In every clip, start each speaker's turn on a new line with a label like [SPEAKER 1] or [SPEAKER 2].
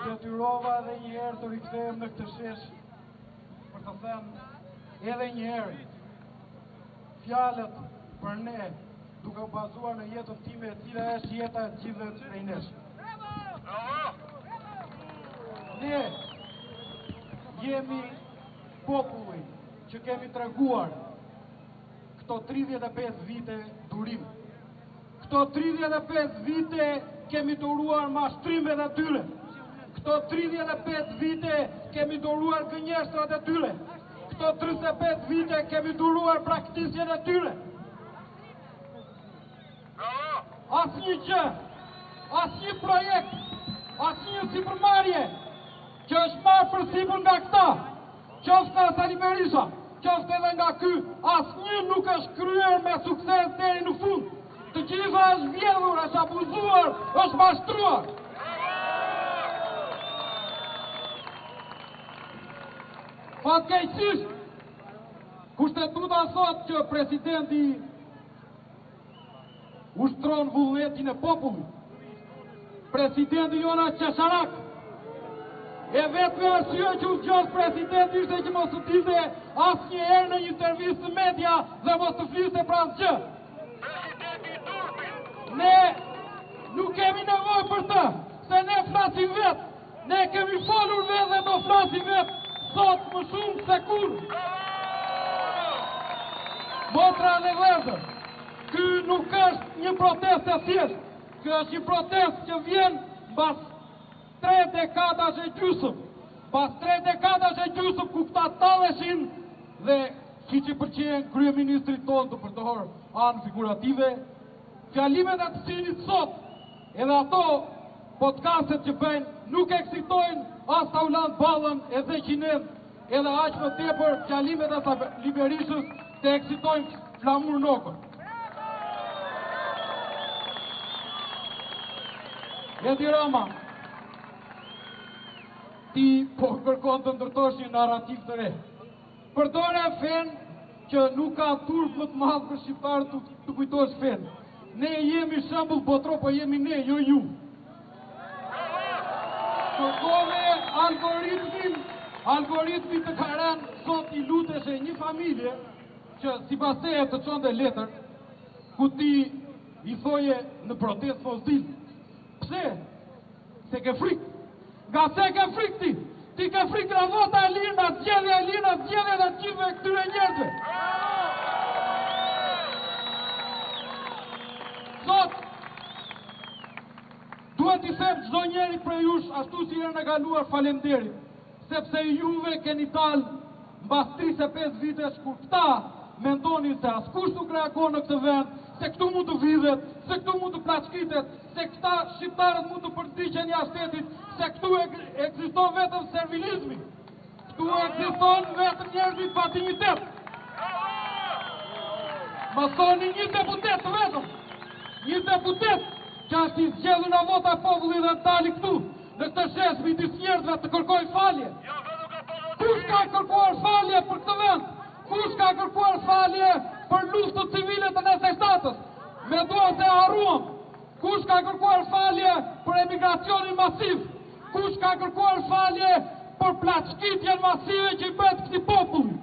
[SPEAKER 1] detyrova edhe një herë të rikthehem në këtë shesh për të thënë edhe një herë fjalët për ne duke u bazuar në jetën time e cila është jeta e gjithëve prej nesh. Ne jemi populli që kemi treguar këto 35 vite durim. Këto 35 vite kemi duruar mashtrimet e tyre. Këto 35 vite kemi duruar gënjeshtrat e tyre. Këto 35 vite kemi duruar praktikjen e tyre. Asnjë gjë, asnjë projekt, asnjë sipërmarrje që është marrë përsipër nga këta, qoftë nga Sali Berisha, qoftë edhe nga ky, asnjë nuk është kryer me sukses deri në fund. Të gjitha është vjedhur, është abuzuar, është mashtruar. Fatkeqësisht, kushtetuta thot që presidenti ushtron vullnetin e popullit. Presidenti jona Qesharak, e vetme arsye që u zgjodh presidenti ishte që mos u dilte asnjëherë në një intervistë në media dhe mos të fliste për asgjë. Ne nuk kemi nevojë për të, se ne flasim vetë. Ne kemi folur vetë dhe do flasim vetë sot më shumë se kur. Motra dhe vëllezër, ky nuk është një protestë e thjeshtë, ky është një protestë që vjen mbas 3 dekadash e gjysmë. Pas 3 dekadash e gjysmë ku këta talleshin dhe siç i pëlqen kryeministrit tonë të përdorë anë figurative, fjalimet e të cilit sot, edhe ato podcastet që bëjnë, nuk eksitojnë as Taulant Ballën e Zeqinen, edhe aq më tepër fjalimet e Sali Berishës të eksitojnë Flamur Nokën. Edi Rama, ti po kërkon të ndërtosh një narrativ të re. Përdore fen që nuk ka turp më të madh për shqiptarët të kujtosh fen. Ne jemi shembull botror, po jemi ne, jo ju. Kërkove algoritmi të Karan sot i lutesh e një familje që sipas teje të çonte letër ku ti i thoje në protestë mos dil. Pse? Se ke frikë. Nga se ke frikë ti? Ti ke frikë nga vota e lirë, nga zgjedhja e lirë, nga zgjedhja dhe gjithve këtyre njerëzve. Sot, duhet i them çdo njeri prej jush, ashtu si herën e kaluar falenderit, sepse juve keni dalë mbas 35 vitesh kur këta mendonin se askush nuk reagon në këtë vend, se këtu mund të vidhet, se këtu mund të plaçkitet, se këta shqiptarët mund të përdiqen jashtë shtetit, se këtu ekziston vetëm servilizmi, këtu ekziston vetëm njerëzit pa dignitet. Më thoni një deputet vetëm, një deputet që është i zgjedhur nga vota e popullit dhe dali këtu, në këtë shesh midis njerëzve të kërkoj falje. Kush ka kërkuar falje për këtë vend? Kush ka kërkuar falje për luftën civile të 97-ës? Me duan se harruam. Kush ka kërkuar falje për emigracionin masiv? Kush ka kërkuar falje për plaçkitjen masive që i bëhet këtij populli?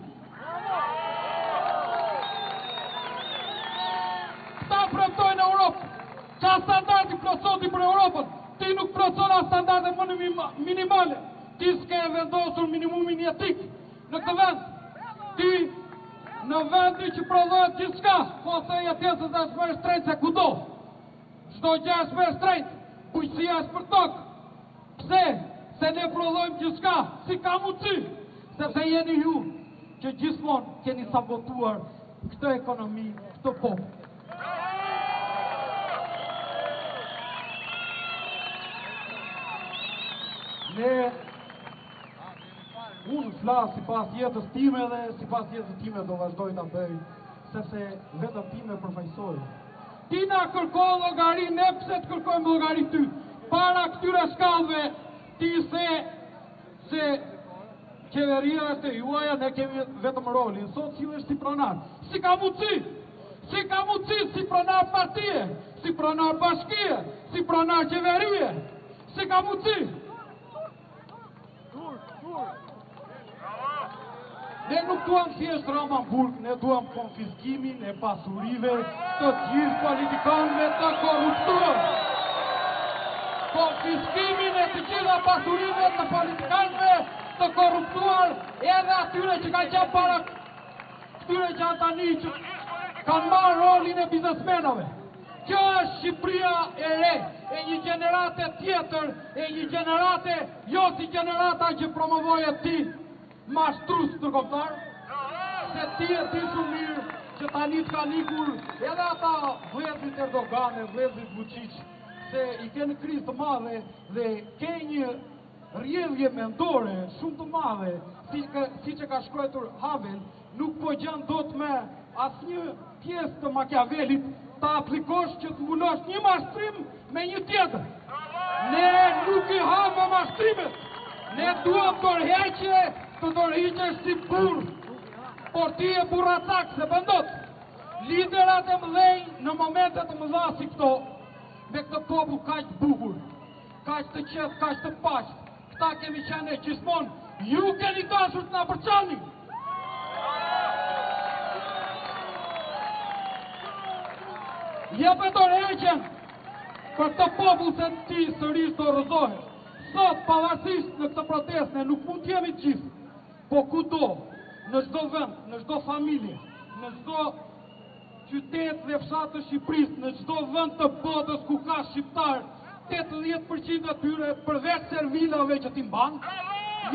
[SPEAKER 1] Këta premtojnë Europë. Qa standardi plotësoti për Europën? Ti nuk plotëson as standarde më minimale. Ti s'ke vendosur minimumin jetik në këtë vend. Ti në vendi që prodhohet gjithçka, po thëj atjesë dhe është më shtrejt se kudo. Çdo gjë është më shtrejt, bujqësia është për tokë. Pse? Se ne prodhojmë gjithçka, si ka mundësi, sepse jeni ju që gjithmonë keni sabotuar këtë ekonomi, këtë popull. Unë flas sipas jetës time dhe sipas jetës time do vazhdoj ta bëj, sepse vetëm time përfaqësoj. Ti na kërkon llogari, ne pse të kërkojmë llogari ty? Para këtyre shkallëve ti the se qeveria është e juaja, ne kemi vetëm rolin. Sot sillesh si pronar. Si ka mundësi? Si ka mundësi si pronar partie, si pronar bashkie, si pronar qeverie? Si ka mundësi? Ne nuk duam thjesht Ramanburg, ne duam konfiskimin e pasurive të gjithë politikanëve të korruptuar. Konfiskimin e të gjitha pasurive të politikanëve të korruptuar, edhe atyre që kanë qenë para këtyre që janë tani që kanë marrë rolin e biznesmenave. Kjo është Shqipëria e re, e një gjenerate tjetër, e një gjenerate, jo si gjenerata që promovoje ti, mashtrus të kombëtar, se ti e ti shumë mirë që tani të kanë ikur edhe ata vëllezërit Erdogan, vëllezërit Vučić, se i kenë krizë të madhe dhe ke një rrjedhje mendore shumë të madhe, si që ka shkruar Havel, nuk po gjan dot me asnjë pjesë të Machiavellit ta aplikosh që të mbulosh një mashtrim me një tjetër. Ne nuk i hamë mashtrimet, ne duam tërheqje të tërhiqesh si burr, por ti e burracak se bëndot. Liderat e mëdhenj në momentet të mëdha si këto, me këtë popull kaq të bukur, kaq të qetë, kaq të paqë, këta kemi qenë gjithmonë, ju keni dashur të na përçani. Jepet tërheqjen për këtë popull se ti sërish do rrëzohesh. Sot, pavarësisht në këtë proteste, nuk mund të jemi gjithë, po kudo, në çdo vend, në çdo familje, në çdo qytet dhe fshat të Shqipërisë, në çdo vend të botës ku ka shqiptar, 80% atyre përveç servilave që ti mban,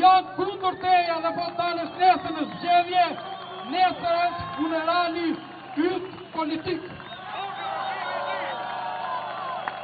[SPEAKER 1] janë kundër teja dhe po dalësh nesër në zgjedhje, nesër është funerali yt politik.